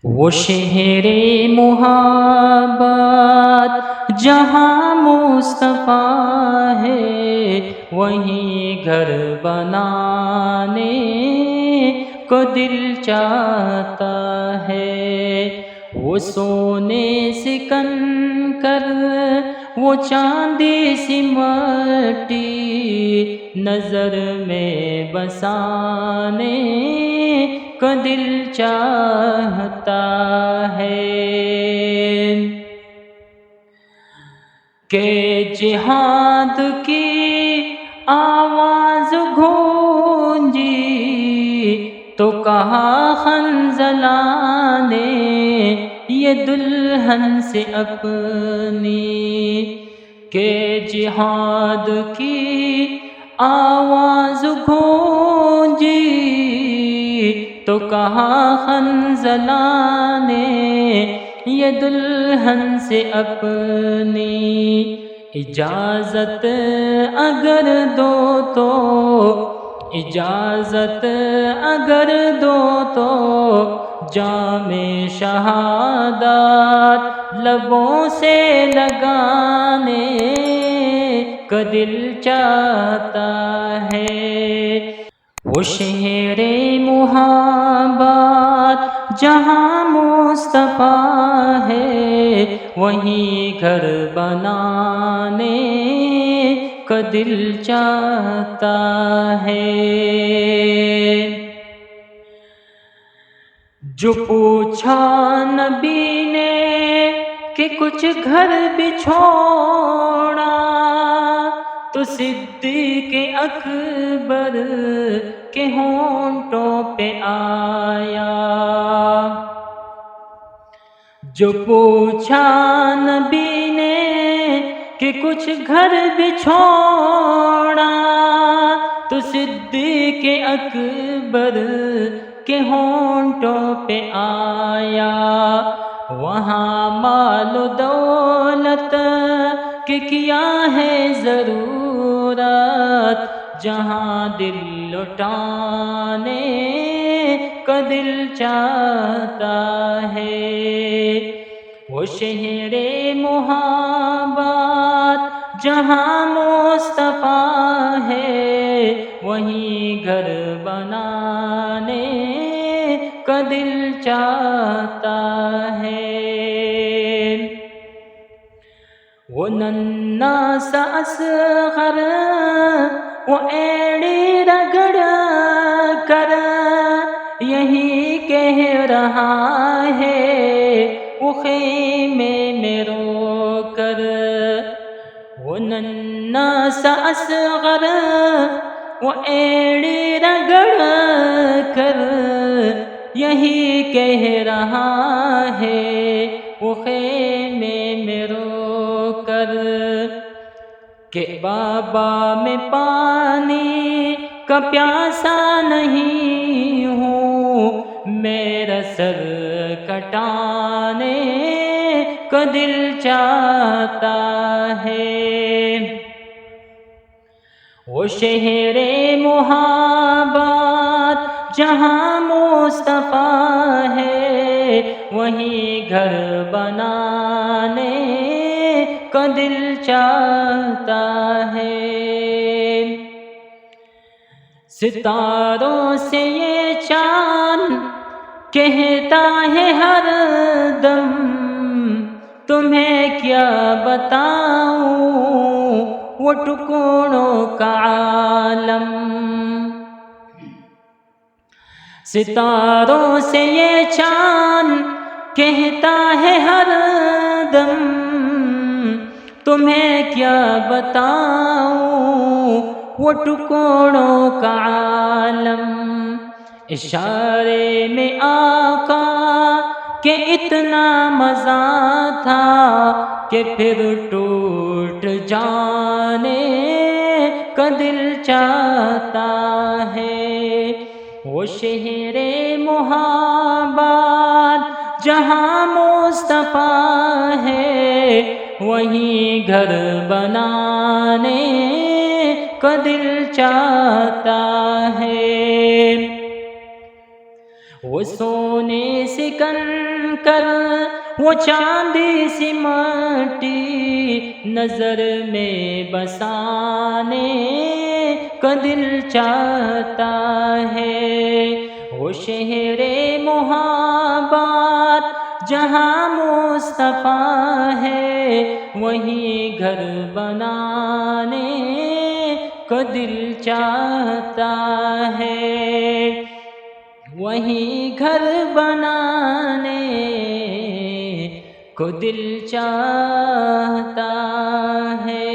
وہ شہر محبت جہاں مصطفیٰ ہے، وہیں گھر بنانے کو دل چاہتا ہے۔ وہ سونے سے کنکر، وہ چاندی سی مٹی، نظر میں بسانے کو دل چاہتا ہے کہ جہاد کی آواز گونجی تو کہا حنظلہ نے یہ دلہن سے اپنی، کہ جہاد کی آواز گونجی تو کہا حنظلہ نے یہ دلہن سے اپنی، اجازت اگر دو تو، اجازت اگر دو تو جام شہادت لبوں سے لگانے کا دل چاہتا ہے۔ وہ شہر محبت جہاں مصطفیٰ ہے، وہیں گھر بنانے کا دل چاہتا ہے۔ جو پوچھا نبی نے کہ کچھ گھر بھی چھوڑا، تو صدیق اکبر کے ہونٹوں پہ آیا۔ جو پوچھا نبی نے کہ کچھ گھر بھی چھوڑا، تو صدیق اکبر کے ہونٹوں پہ آیا۔ وہاں مال و دولت کہ کیا ہے ضرورت، جہاں دل لٹانے کا دل چاہتا ہے۔ وہ شہر محبت جہاں مصطفیٰ ہے، وہیں گھر بنانے کا دل چاہتا ہے۔ وہ ننھا سا اصغر، وہ ایڑی رگڑ کر یہی کہہ رہا ہے، وہ خیمے میں رو کر۔ وہ ننھا سا اصغر، وہ ایڑی رگڑ کر یہی کہہ رہا ہے، وہ خیمے میں رو کر، کہ بابا میں پانی کا پیاسا نہیں ہوں، میرا سر کٹانے کا دل چاہتا ہے۔ وہ شہر محبت جہاں مصطفیٰ ہے، وہیں گھر بنانے کا دل چاہتا ہے۔ ستاروں سے یہ چاند کہتا ہے ہر دم، تمہیں کیا بتاؤں وہ ٹکڑوں کا عالم۔ ستاروں سے یہ چاند کہتا ہے ہر دم، تمہیں کیا بتاؤں وہ ٹکڑوں کا عالم۔ اشارے میں آقا کہ اتنا مزہ تھا کہ پھر ٹوٹ جانے کا دل چاہتا ہے۔ وہ شہر محبت جہاں مصطفیٰ ہے، وہیں گھر بنانے کا دل چاہتا ہے۔ وہ وہ سونے سے کنکر وہ چاندی سی مٹی نظر میں بسانے کا دل چاہتا ہے۔ وہ شہر محبت جہاں مصطفیٰ ہے وہیں گھر بنانے کا دل چاہتا ہے، وہیں گھر بنانے کو دل چاہتا ہے۔